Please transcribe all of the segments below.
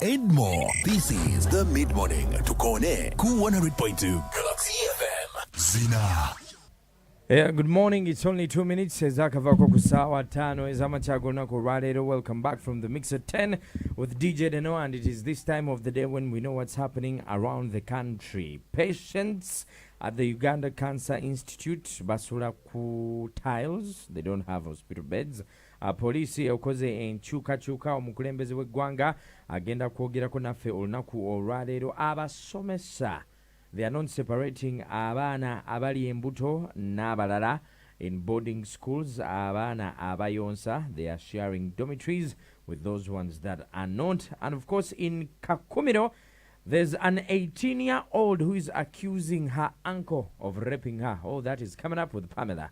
and more. This is the Mid-Morning to Kone Ku 100.2 Galaxy FM. Zzina. Yeah, good morning. It's only 2 minutes. Ezakavako kusawa tano. Ezamachagona kuralero. Welcome back from the mix at 10 with DJ Deno, and it is this time of the day when we know what's happening around the country. Patients at the Uganda Cancer Institute basula ku tiles. They don't have hospital beds. Police okoze enchuka omukulembeze w'eggwanga agenda kwogerako naffe olunaku olwaleero abasomesa. They are not separating abaana abali embuto n'abalala in boarding schools. Abaana abayonsa, they are sharing dormitories with those ones that are not. And of course, in Kakumiro, there's an 18-year-old who is accusing her uncle of raping her. Oh, that is coming up with Pamela.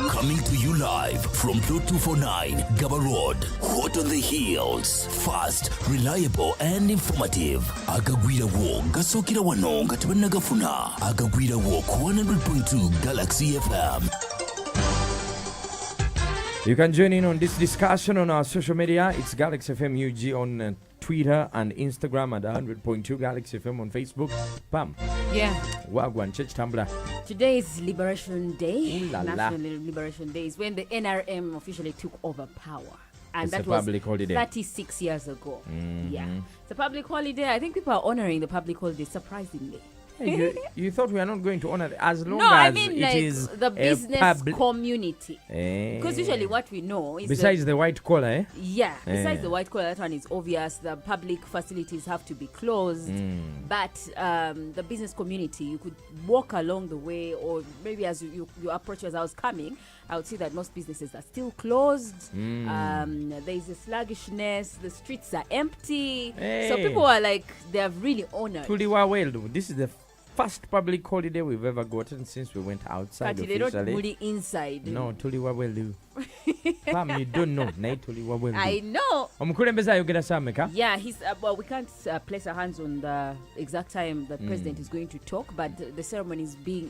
Coming to you live from Plot 249 Gaba Road. Hot on the heels. Fast, reliable and informative. Agagwira wo gasokira wano ngatabanagafuna. Agagwira wo 100.2 Galaxy FM. You can join in on this discussion on our social media. It's Galaxy FM UG on Twitter and Instagram, at 100.2 Galaxy FM on Facebook. Pam. Yeah. Wagwan Church Tambla. Today is Liberation Day. Ooh la la. National Liberation Day is when the NRM officially took over power. And It's that a was public holiday. 36 years ago. Mm-hmm. Yeah. It's a public holiday. I think people are honoring the public holiday surprisingly. Hey, you thought we are not going to honor it as long No, as I mean it like is the business community. Eh. Because usually what we know is Besides the white collar, eh? yeah, besides Eh. the white collar, that one is obvious. The public facilities have to be closed. But the business community, you could walk along the way, or maybe as you approach as I was coming, I would see that most businesses are still closed. There is a sluggishness. The streets are empty. Hey. So people are like, they have really honored. Tuliwa well, this is the first public holiday we've ever gotten since we went outside But they don't officially. really inside. No, tuliwa well. Pam, you don't know. Nay, tuliwa well. I know. Omukulembeze ayogera sameka? Yeah, he's well, we can't place our hands on the exact time the president is going to talk, but the ceremony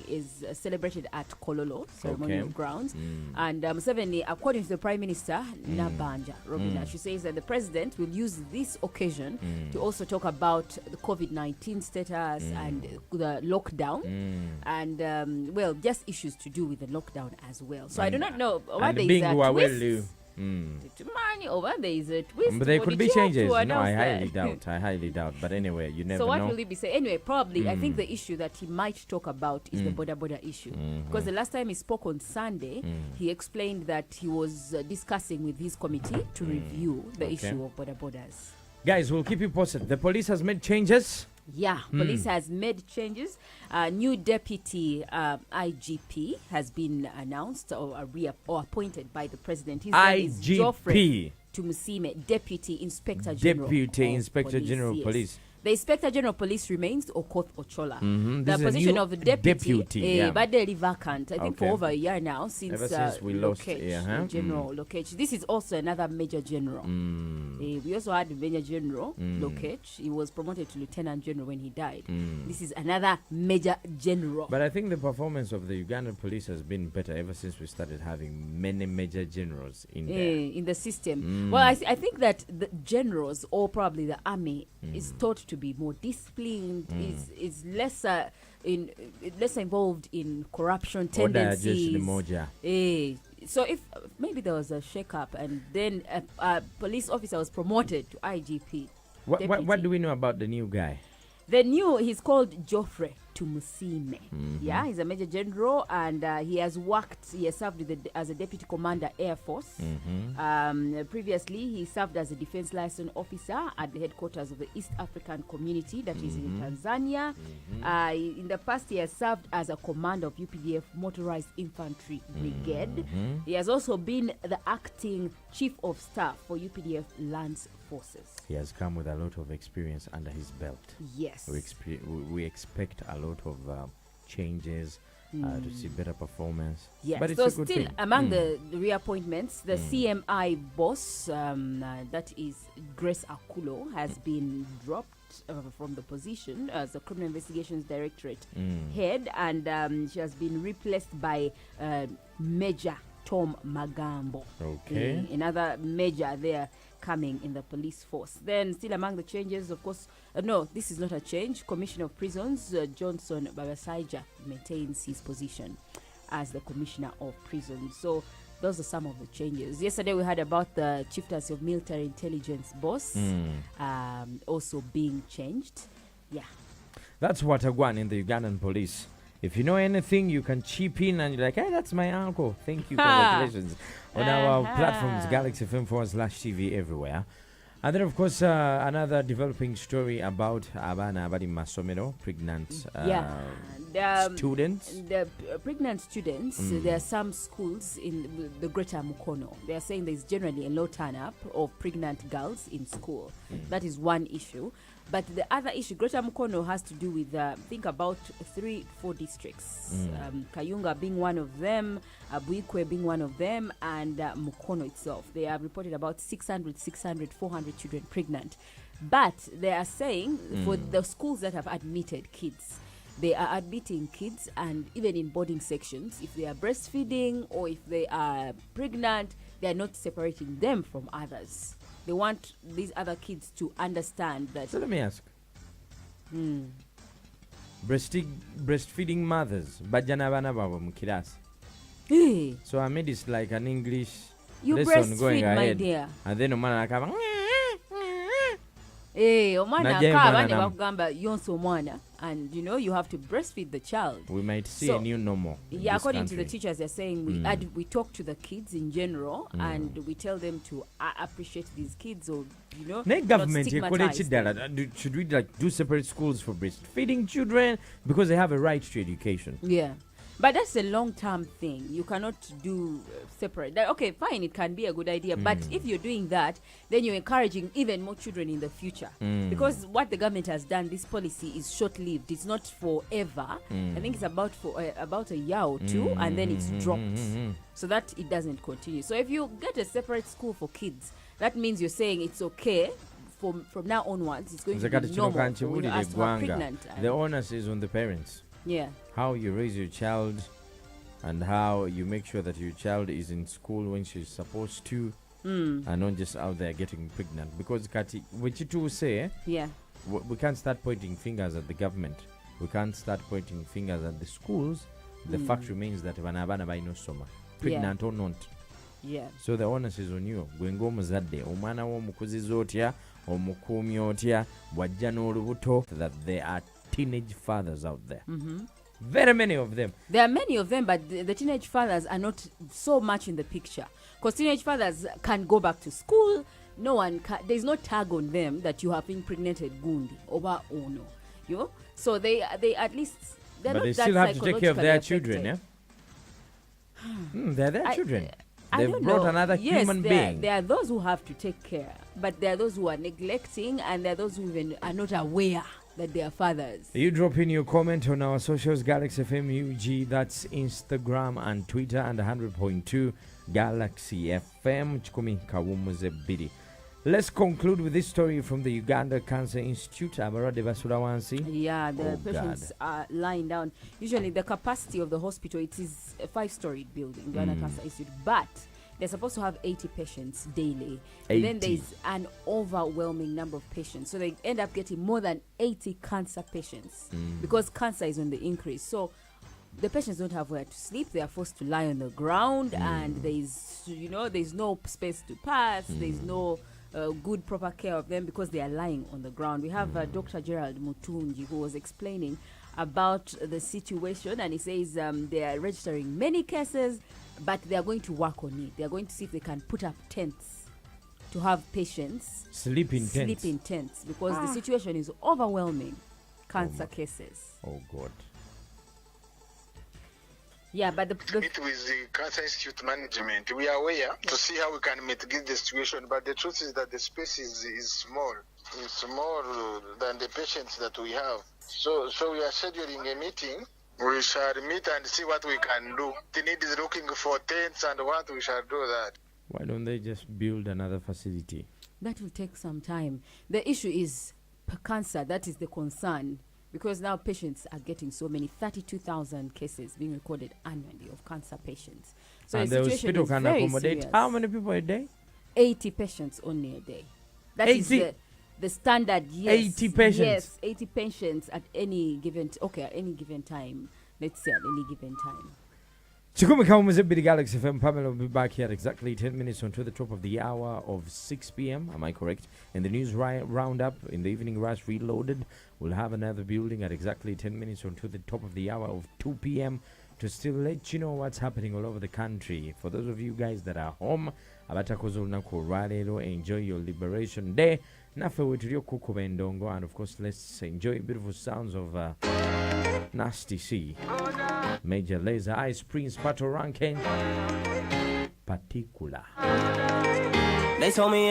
is celebrated at Kololo ceremonial grounds. And Musevenis, according to the Prime Minister Nabanja Robina, she says that the president will use this occasion to also talk about the COVID-19 status and the lockdown, and well, just issues to do with the lockdown as well. So I do not know what there is a twist. Money over there is a twist. But there could be changes. No, I highly highly doubt. But anyway, you never know. So what will he be saying? Anyway, probably, I think the issue that he might talk about is the border issue. Because the last time he spoke on Sunday, he explained that he was discussing with his committee to review the issue of borders. Guys, we'll keep you posted. The police has made changes. Yeah, police has made changes. New deputy IGP has been announced or appointed by the president. His name is Geoffrey Tumusime, Deputy Inspector General. Deputy Inspector General of Police. The Inspector General of Police remains Okoth Ochola. This The is a position new of the deputy, but they're vacant, I think, for Okay. over a year now, since we lost General Lokech. This is also another Major General. We also had Major General Lokech. He was promoted to Lieutenant General when he died. This is another Major General. But I think the performance of the Ugandan police has been better ever since we started having many major generals in there. In the system. Well, I think that the generals, or probably the army, is thought to be more disciplined, is lesser involved in corruption tendencies. So if maybe there was a shake-up and then a police officer was promoted to IGP. What do we know about the new guy? He's called Geoffrey Tumusime. Yeah, he's a Major General, and he has served as a Deputy Commander Air Force. Previously, he served as a Defense Liaison Officer at the headquarters of the East African Community, that is in Tanzania. In the past, he has served as a commander of UPDF Motorized Infantry Brigade. He has also been the acting Chief of Staff for UPDF Lance Forces. He has come with a lot of experience under his belt. Yes. We expect a lot of changes to see better performance. Yes, but it's so a good still thing. among the reappointments, the CMI boss, that is Grace Akulo, has been dropped. from the position as the Criminal Investigations Directorate head, and she has been replaced by Major Tom Magambo. Okay. Another major there coming in the police force. Then still among the changes, of course, no, this is not a change. Commissioner of Prisons, Johnson Babasaija, maintains his position as the Commissioner of Prisons. So those are some of the changes. Yesterday we heard about the Chieftaincy of Military Intelligence boss also being changed. Yeah. That's what I want in the Ugandan police. If you know anything, you can chip in and you're like, hey, that's my uncle. Thank you. Congratulations. On our platforms, Galaxy FM /TV everywhere. And then, of course, another developing story about Abana Abadi Masomero, pregnant students. The pregnant students, there are some schools in the Greater Mukono. They are saying there's generally a low turn-up of pregnant girls in school. That is one issue. But the other issue, Greater Mukono, has to do with, think about 3-4 districts. Kayunga being one of them, Abuikwe being one of them, and Mukono itself. They have reported about 400 children pregnant. But they are saying for the schools that have admitted kids, they are admitting kids, and even in boarding sections, if they are breastfeeding or if they are pregnant, they are not separating them from others. They want these other kids to understand that. So let me ask. Breastfeeding mothers, bajana bana babo mukirasi. So I made this like an English lesson going ahead. My dear. And then omwana akaba. Omwana akaba ne bakugamba yonso omwana, and you know you have to breastfeed the child. We might see a new normal. Yeah, according to the teachers, they're saying we talk to the kids in general and we tell them to appreciate these kids, or you know, government should we like do separate schools for breastfeeding children because they have a right to education? Yeah. But that's a long-term thing. You cannot do separate. Okay, fine, it can be a good idea. But if you're doing that, then you're encouraging even more children in the future. Because what the government has done, this policy is short-lived. It's not forever. I think it's about a year or two, and then it's dropped. So that it doesn't continue. So if you get a separate school for kids, that means you're saying it's okay. From now onwards, it's going to be normal when you ask for pregnant. The onus is on the parents. Yeah. How you raise your child and how you make sure that your child is in school when she's supposed to and not just out there getting pregnant. Because Kati, what you two say, we can't start pointing fingers at the government. We can't start pointing fingers at the schools. The fact remains that vanabana by no soma, pregnant or not. Yeah. So the onus is on you. Gwengo muzadde omwana wo mukuziza otya omukuumi otya bwajja n'olubuto, that there are teenage fathers out there. Very many of them. There are many of them, but the teenage fathers are not so much in the picture. Because teenage fathers can go back to school. No one there's no tag on them that you have impregnated gundi oba ono. You know? So they at least they're but not they that still have to take care of their children, yeah? They're their children. They've brought another human being. There are those who have to take care, but there are those who are neglecting, and there are those who even are not aware that they are fathers. You drop in your comment on our socials, Galaxy FM UG, that's Instagram and Twitter, and 100.2 Galaxy FM. Chikumi Kawumuze Bidi. Let's conclude with this story from the Uganda Cancer Institute. Yeah, the patients are lying down. Usually the capacity of the hospital, it is a 5-story building, Uganda Cancer Institute, but they're supposed to have 80 patients daily. 80. And then there's an overwhelming number of patients. So they end up getting more than 80 cancer patients because cancer is on the increase. So the patients don't have where to sleep. They are forced to lie on the ground, and there's no space to pass. There's no good proper care of them because they are lying on the ground. We have Dr. Gerald Mutunji, who was explaining about the situation, and he says they are registering many cases, but they are going to work on it. They are going to see if they can put up tents to have patients sleep in tents because the situation is overwhelming. Cancer cases. Oh God. Yeah, but meet with the Cancer Institute management. We are aware to see how we can mitigate the situation, but the truth is that the space is small. It's smaller than the patients that we have. So we are scheduling a meeting. We shall meet and see what we can do. The need is looking for tents and what we shall do that. Why don't they just build another facility? That will take some time. The issue is cancer, that is the concern. Because now patients are getting so many, 32,000 cases being recorded annually of cancer patients. So and the the situation hospital is can very accommodate serious. how many people a day? 80 patients only a day. That is 80? the standard, yes. 80 patients? Yes, 80 patients at any given at any given time. Let's say at any given time. Chikumi Musevenis Galaxy FM. Pamela will be back here exactly 10 minutes until the top of the hour of 6 p.m. Am I correct? In the news roundup, in the evening rush reloaded, we'll have another building at exactly 10 minutes until the top of the hour of 2 p.m. to still let you know what's happening all over the country. For those of you guys that are home, enjoy your Liberation Day. And of course, let's enjoy beautiful sounds of Nasty C, Major Lazer, Ice Prince, Pato Rankin, Particular. They told me